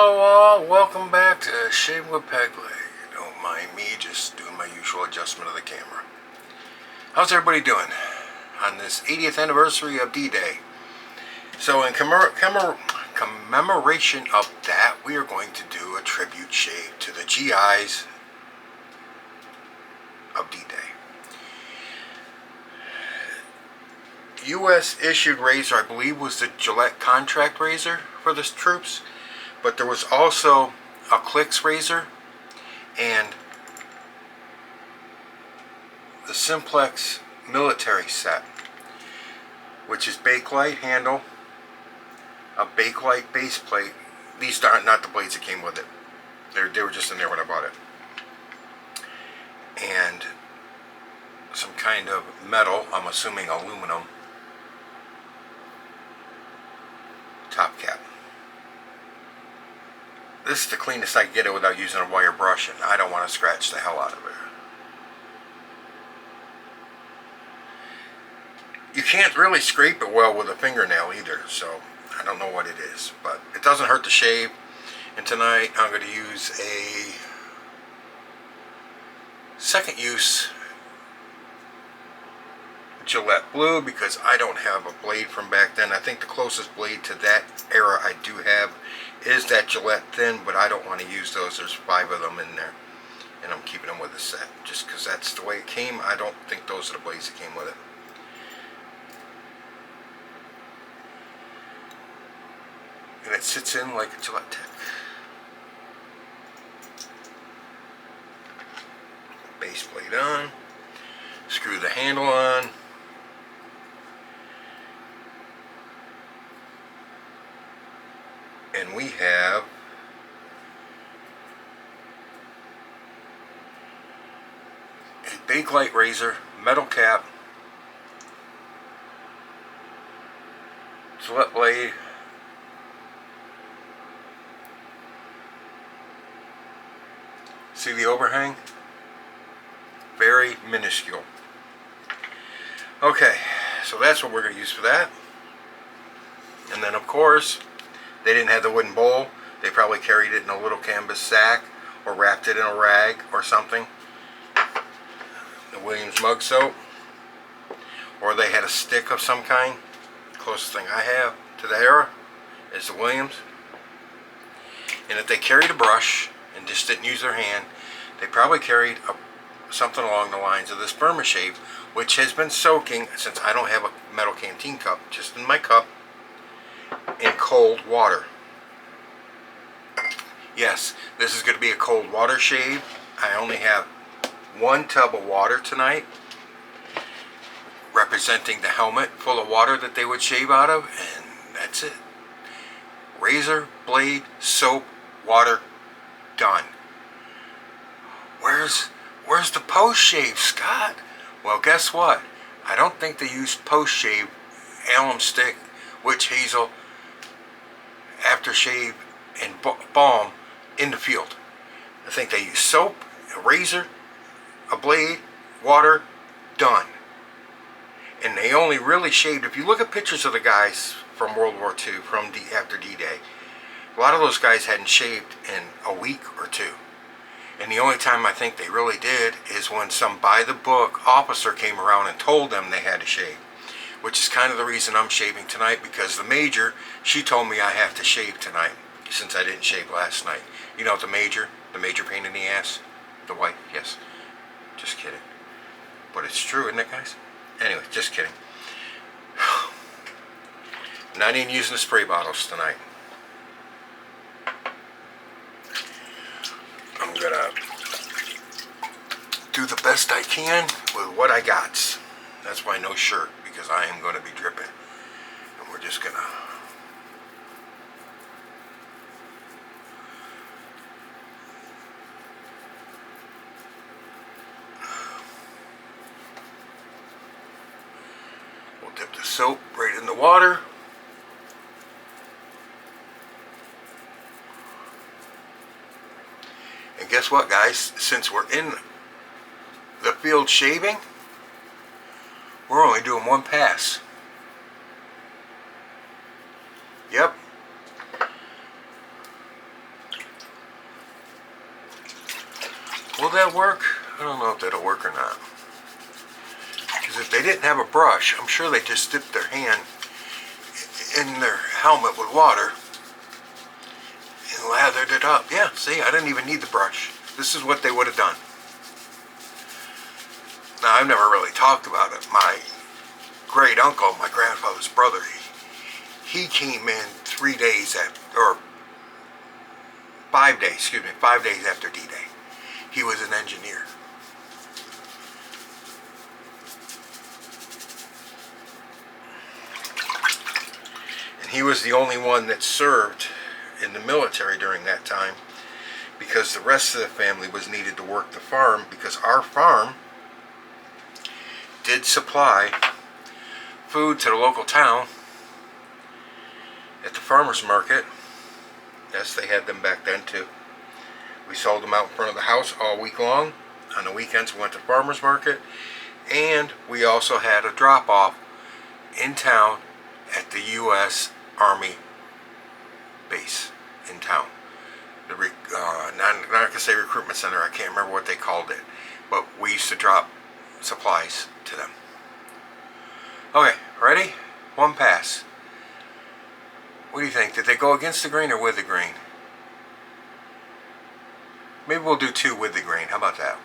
Hello all, welcome back to Shave with Peg Leg. Don't mind me, just doing my usual adjustment of the camera. How's everybody doing on this 80th anniversary of D-Day? So in commemoration of that, we are going to do a tribute shave to the GIs of D-Day. U.S. issued razor, I believe, was the Gillette contract razor for the troops. But there was also a Clicks razor and the Simplex Military set, which is Bakelite handle, a Bakelite base plate. These are not the blades that came with it. They were just in there when I bought it. And some kind of metal, I'm assuming aluminum, top cap. This is the cleanest I can get it without using a wire brush, and I don't want to scratch the hell out of it. You can't really scrape it well with a fingernail either, so I don't know what it is, but it doesn't hurt to shave. And tonight I'm going to use a second use Gillette Blue because I don't have a blade from back then. I think the closest blade to that era I do have is that Gillette thin, but I don't want to use those. There's 5 of them in there, and I'm keeping them with the set just because that's the way it came. I don't think those are the blades that came with it. And it sits in like a Gillette tech. Base plate on, screw the handle on. And we have a Bakelite razor, metal cap, Gillette blade, see the overhang? Very minuscule. Okay, so that's what we're going to use for that. And then of course, they didn't have the wooden bowl. They probably carried it in a little canvas sack or wrapped it in a rag or something. The Williams mug soap. Or they had a stick of some kind. The closest thing I have to the era is the Williams. And if they carried a brush and just didn't use their hand, they probably carried something along the lines of this Burma Shave, which has been soaking, since I don't have a metal canteen cup, just in my cup, in cold water. Yes, this is going to be a cold water shave. I only have 1 tub of water tonight, representing the helmet full of water that they would shave out of, and that's it. Razor, blade, soap, water, done. Where's the post shave, Scott? Well, guess what? I don't think they used post shave, alum stick, witch hazel, aftershave, and balm in the field. I think they used soap, a razor, a blade, water, done. And they only really shaved, if you look at pictures of the guys from World War II, after D-Day, a lot of those guys hadn't shaved in a week or 2. And the only time I think they really did is when some by-the-book officer came around and told them they had to shave. Which is kind of the reason I'm shaving tonight, because the major, she told me I have to shave tonight since I didn't shave last night. You know the major pain in the ass, the wife, yes, just kidding, but it's true, isn't it, guys? Anyway, just kidding. I'm not even using the spray bottles tonight. I'm gonna do the best I can with what I got. That's why no shirt, because I am going to be dripping. And we're just going to... We'll dip the soap right in the water. And guess what, guys? Since we're in the field shaving, we're only doing 1 pass. Yep. Will that work? I don't know if that'll work or not. Because if they didn't have a brush, I'm sure they just dipped their hand in their helmet with water and lathered it up. Yeah, see, I didn't even need the brush. This is what they would have done. Now, I've never really talked about it. My great uncle, my grandfather's brother, he came in 3 days after, or 5 days, 5 days after D-Day. He was an engineer. And he was the only one that served in the military during that time, because the rest of the family was needed to work the farm, because our farm did supply food to the local town at the farmer's market. Yes, they had them back then too. We sold them out in front of the house all week long. On the weekends we went to farmer's market, and we also had a drop-off in town at the U.S. Army base in town. The not going to say recruitment center, I can't remember what they called it, but we used to drop supplies to them. Okay, ready? One pass. What do you think? Did they go against the grain or with the grain? Maybe we'll do 2 with the grain. How about that?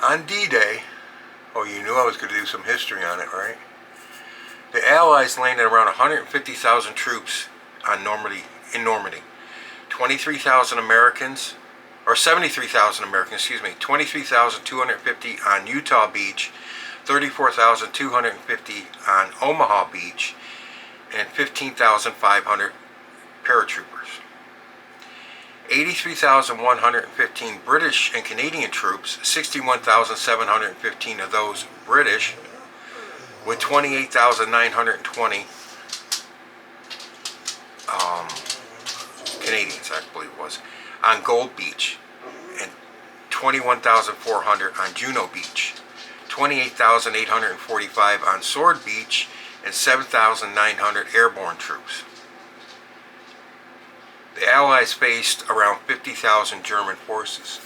On D-Day, oh, you knew I was going to do some history on it, right? The Allies landed around 150,000 troops on Normandy, in Normandy. 23,000 Americans, or 73,000 Americans, 23,250 on Utah Beach, 34,250 on Omaha Beach, and 15,500 paratroopers. 83,115 British and Canadian troops, 61,715 of those British, with 28,920 Canadians, I believe it was, on Gold Beach, and 21,400 on Juno Beach, 28,845 on Sword Beach, and 7,900 airborne troops. The Allies faced around 50,000 German forces.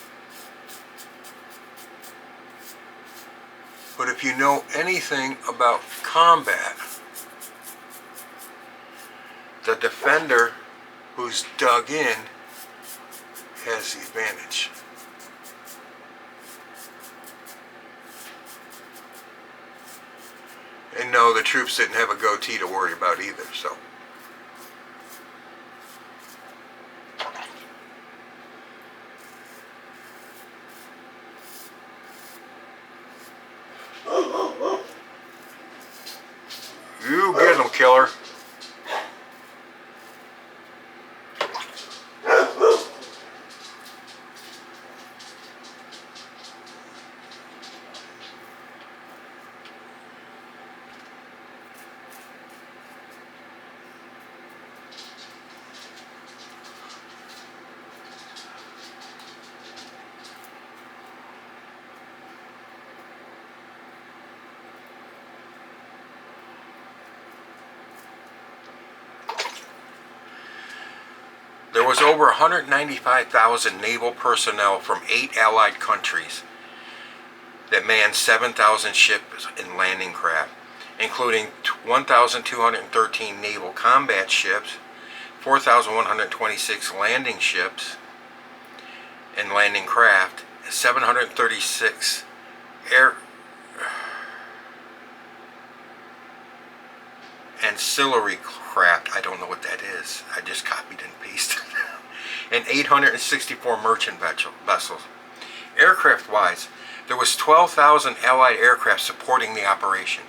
But if you know anything about combat, the defender who's dug in has the advantage. And no, the troops didn't have a goatee to worry about either, so. You get them, killer. There was over 195,000 naval personnel from 8 Allied countries that manned 7,000 ships and landing craft, including 1,213 naval combat ships, 4,126 landing ships and landing craft, 736 ancillary craft, I don't know what that is, I just copied and pasted, and 864 merchant vessels. Aircraft-wise, there was 12,000 Allied aircraft supporting the operation,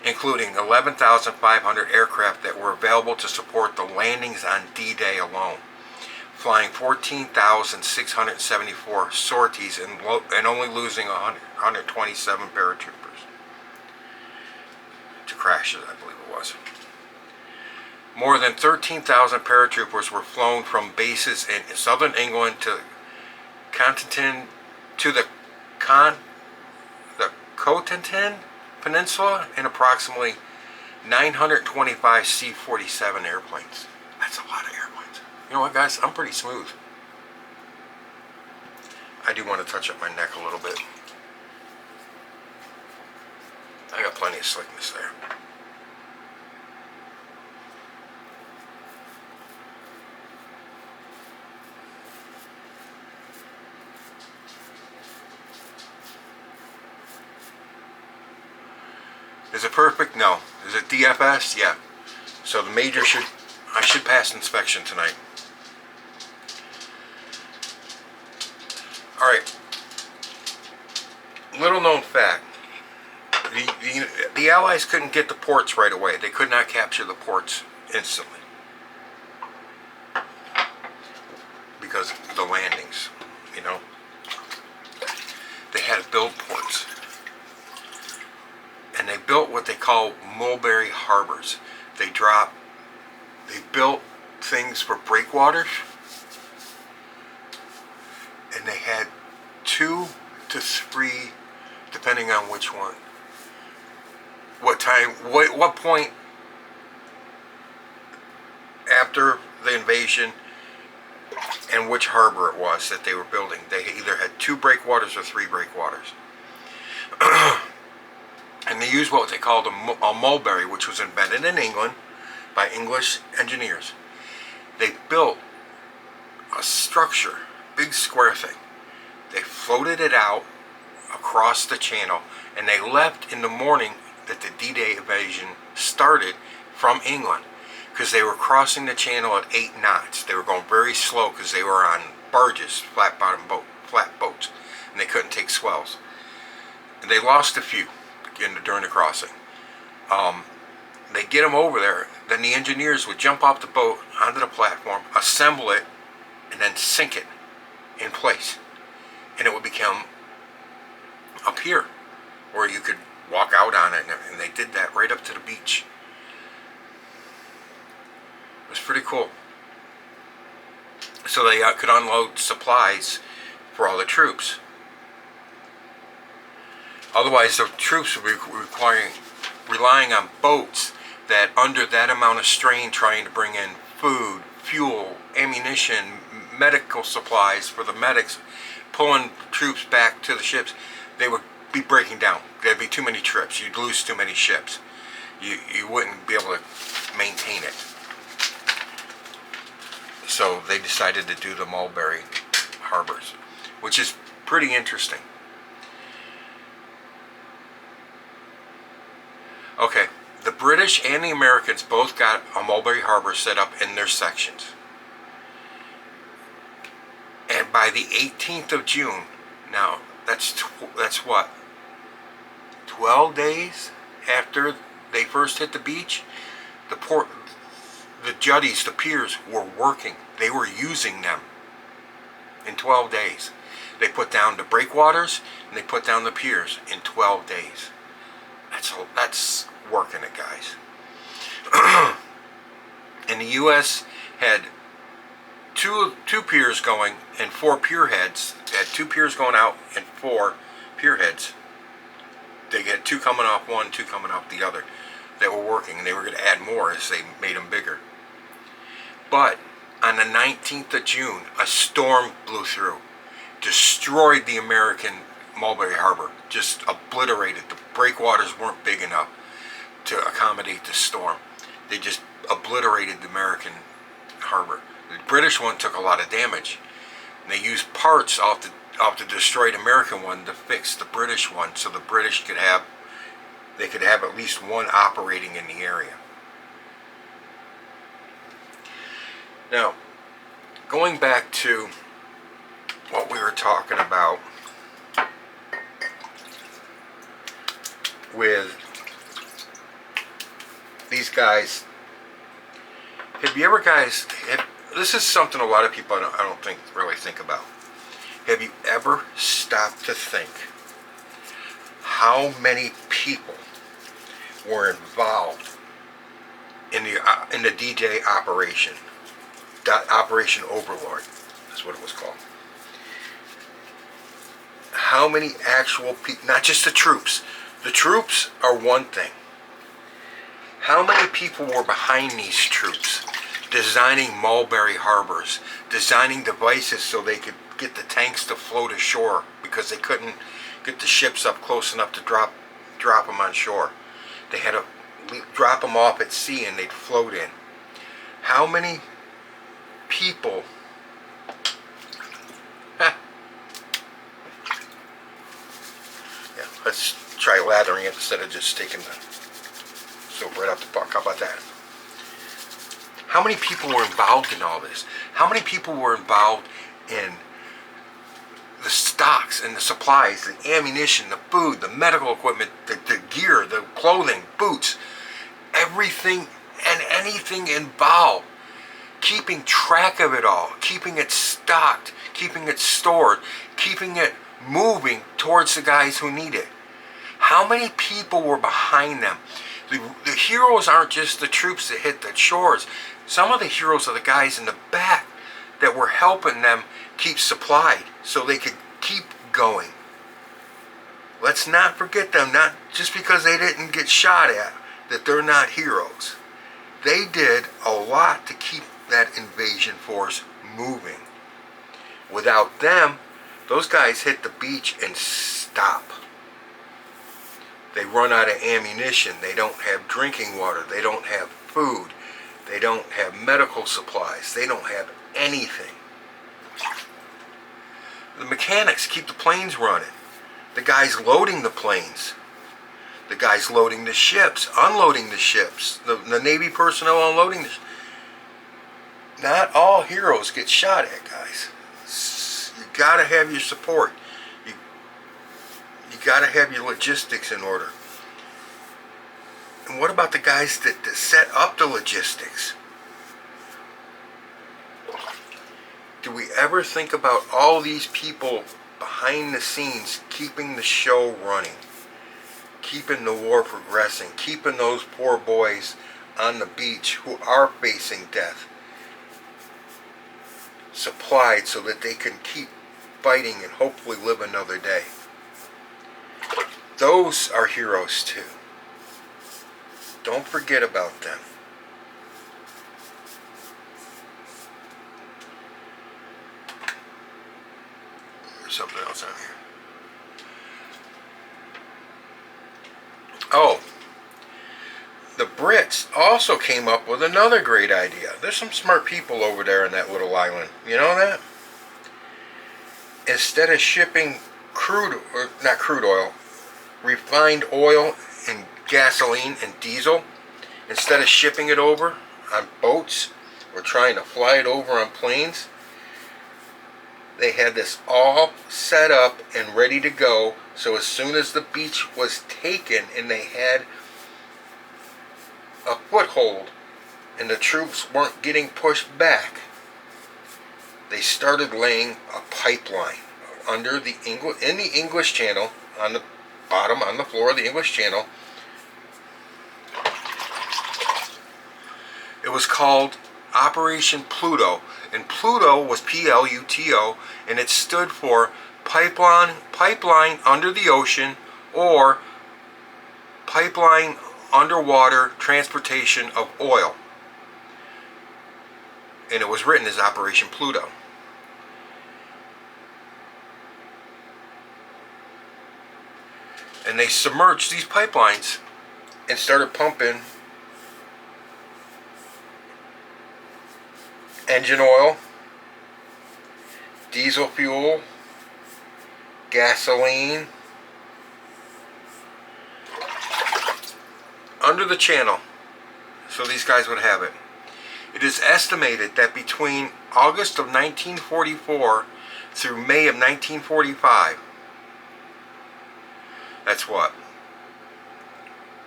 including 11,500 aircraft that were available to support the landings on D-Day alone, flying 14,674 sorties and only losing 127 paratroopers to crashes, I believe it was. More than 13,000 paratroopers were flown from bases in southern England to Cotentin to the Cotentin Peninsula in approximately 925 C-47 airplanes. That's a lot of airplanes. You know what, guys? I'm pretty smooth. I do want to touch up my neck a little bit. I got plenty of slickness there. Is it perfect? No. Is it DFS? Yeah. So the major I should pass inspection tonight. Alright. Little known fact. The Allies couldn't get the ports right away. They could not capture the ports instantly. Because of the landings, you know. They had to build ports. And they built what they call mulberry harbors. They built things for breakwaters, and they had 2 to 3, depending on which one. What time, what point after the invasion, and which harbor it was that they were building. They either had 2 breakwaters or 3 breakwaters. And they used what they called a mulberry, which was invented in England by English engineers. They built a structure, big square thing. They floated it out across the channel, and they left in the morning that the D-Day invasion started from England, because they were crossing the channel at 8 knots. They were going very slow because they were on barges, flat boats, and they couldn't take swells. And they lost a few during the crossing. They get them over there, then the engineers would jump off the boat onto the platform, assemble it, and then sink it in place, and it would become a pier where you could walk out on it, and they did that right up to the beach. It was pretty cool. So they could unload supplies for all the troops. Otherwise, the troops would be relying on boats that, under that amount of strain, trying to bring in food, fuel, ammunition, medical supplies for the medics, pulling troops back to the ships, they would be breaking down. There'd be too many trips. You'd lose too many ships. You wouldn't be able to maintain it. So they decided to do the mulberry harbors, which is pretty interesting. Okay, the British and the Americans both got a mulberry harbor set up in their sections. And by the 18th of June, now that's what? 12 days after they first hit the beach, the jetties, the piers were working. They were using them in 12 days. They put down the breakwaters and they put down the piers in 12 days. That's working it, guys. And the U.S. had two piers going and 4 pier heads. They had 2 piers going out and 4 pier heads. They get 2 coming off one, 2 coming off the other. They were working, and they were going to add more as they made them bigger. But on the 19th of June, a storm blew through, destroyed the American Mulberry Harbor, just obliterated. The breakwaters weren't big enough to accommodate the storm. They just obliterated the American harbor. The British one took a lot of damage. And they used parts off the destroyed American one to fix the British one, so the British could have at least one operating in the area. Now, going back to what we were talking about with these guys, this is something a lot of people I don't think really think about. Have you ever stopped to think how many people were involved in the DJ operation. Operation Overlord. That's what it was called. How many actual people, not just the troops. The troops are one thing. How many people were behind these troops, designing Mulberry Harbors, designing devices so they could get the tanks to float ashore because they couldn't get the ships up close enough to drop them on shore. They had to drop them off at sea and they'd float in. How many people yeah, let's try lathering it instead of just taking the soap right out the buck. How about that? How many people were involved in all this? How many people were involved in the stocks and the supplies, the ammunition, the food, the medical equipment, the gear, the clothing, boots, everything and anything involved? Keeping track of it all, keeping it stocked, keeping it stored, keeping it moving towards the guys who need it. How many people were behind them? The heroes aren't just the troops that hit the shores. Some of the heroes are the guys in the back that were helping them keep supplied so they could keep going. Let's not forget them, not just because they didn't get shot at, that they're not heroes. They did a lot to keep that invasion force moving. Without them, those guys hit the beach and stop. They run out of ammunition. They don't have drinking water. They don't have food. They don't have medical supplies. They don't have anything. The mechanics keep the planes running. The guys loading the planes. The guys loading the ships, unloading the ships. The Navy personnel unloading the ships. Not all heroes get shot at, guys. You gotta have your support. You gotta have your logistics in order. And what about the guys that set up the logistics? Do we ever think about all these people behind the scenes keeping the show running, keeping the war progressing, keeping those poor boys on the beach who are facing death supplied so that they can keep fighting and hopefully live another day? Those are heroes too. Don't forget about them. There's something else on here. Oh, the Brits also came up with another great idea. There's some smart people over there in that little island. You know that? Instead of shipping refined oil and gasoline and diesel, instead of shipping it over on boats or trying to fly it over on planes, they had this all set up and ready to go. So as soon as the beach was taken and they had a foothold and the troops weren't getting pushed back, they started laying a pipeline under the English Channel, on the bottom, on the floor of the English Channel. It was called Operation Pluto, and Pluto was P-L-U-T-O, and it stood for pipeline under the ocean, or pipeline underwater transportation of oil. And it was written as Operation Pluto. And they submerged these pipelines and started pumping engine oil, diesel fuel, gasoline under the channel so these guys would have it. It is estimated that between August of 1944 through May of 1945, that's what?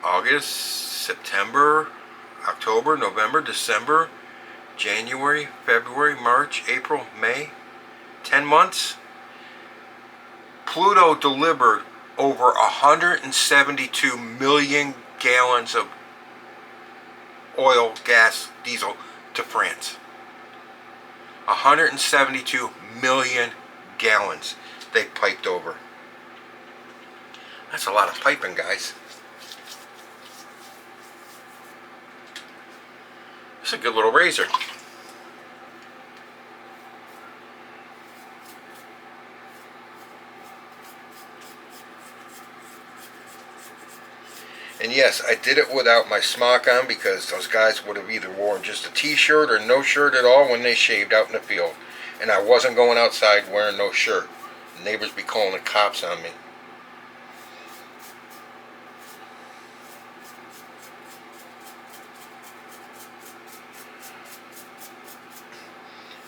August, September, October, November, December, January, February, March, April, May, 10 months. Pluto delivered over 172 million gallons of oil, gas, diesel to France. 172 million gallons they piped over. That's a lot of piping, guys. It's a good little razor. And yes, I did it without my smock on because those guys would have either worn just a t-shirt or no shirt at all when they shaved out in the field. And I wasn't going outside wearing no shirt. The neighbors be calling the cops on me.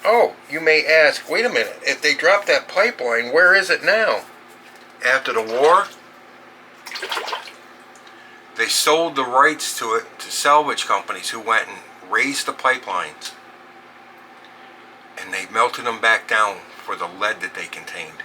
Oh, you may ask, wait a minute, if they dropped that pipeline, where is it now? After the war, they sold the rights to it to salvage companies who went and raised the pipelines. And they melted them back down for the lead that they contained.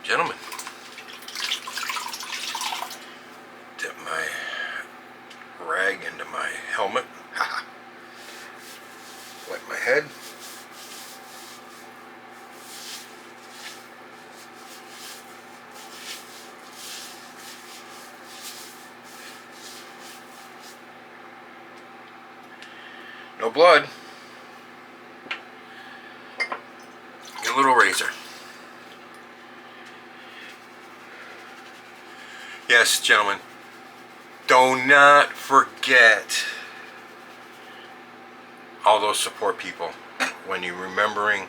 Gentlemen, dip my rag into my helmet. Wipe my head. No blood. Your little razor. Yes, gentlemen, do not forget all those support people when you're remembering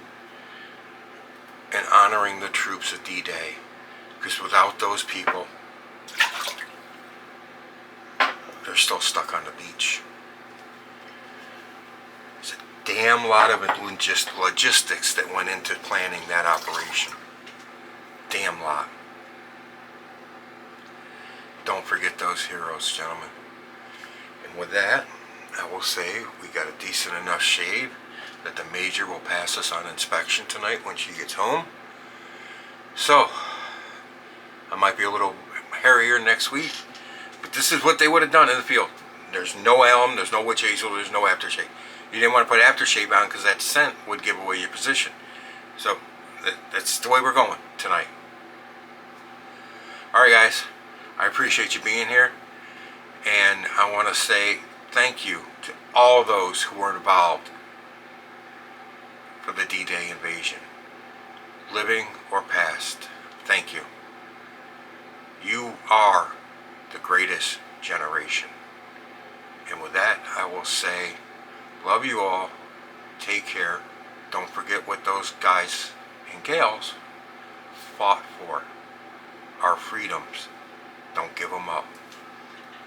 and honoring the troops of D-Day, because without those people, they're still stuck on the beach. There's a damn lot of logistics that went into planning that operation. Damn lot. Don't forget those heroes, gentlemen. And with that, I will say we got a decent enough shave that the major will pass us on inspection tonight when she gets home. So, I might be a little hairier next week, but this is what they would have done in the field. There's no alum, there's no witch hazel, there's no aftershave. You didn't want to put aftershave on because that scent would give away your position. So, that's the way we're going tonight. Alright guys, I appreciate you being here, and I want to say thank you to all those who were involved for the D-Day invasion, living or past. Thank you. You are the greatest generation. And with that, I will say, love you all, take care, don't forget what those guys and gals fought for, our freedoms. Don't give them up.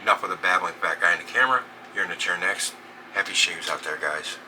Enough of the babbling back guy in the camera. You're in the chair next. Happy shaves out there, guys.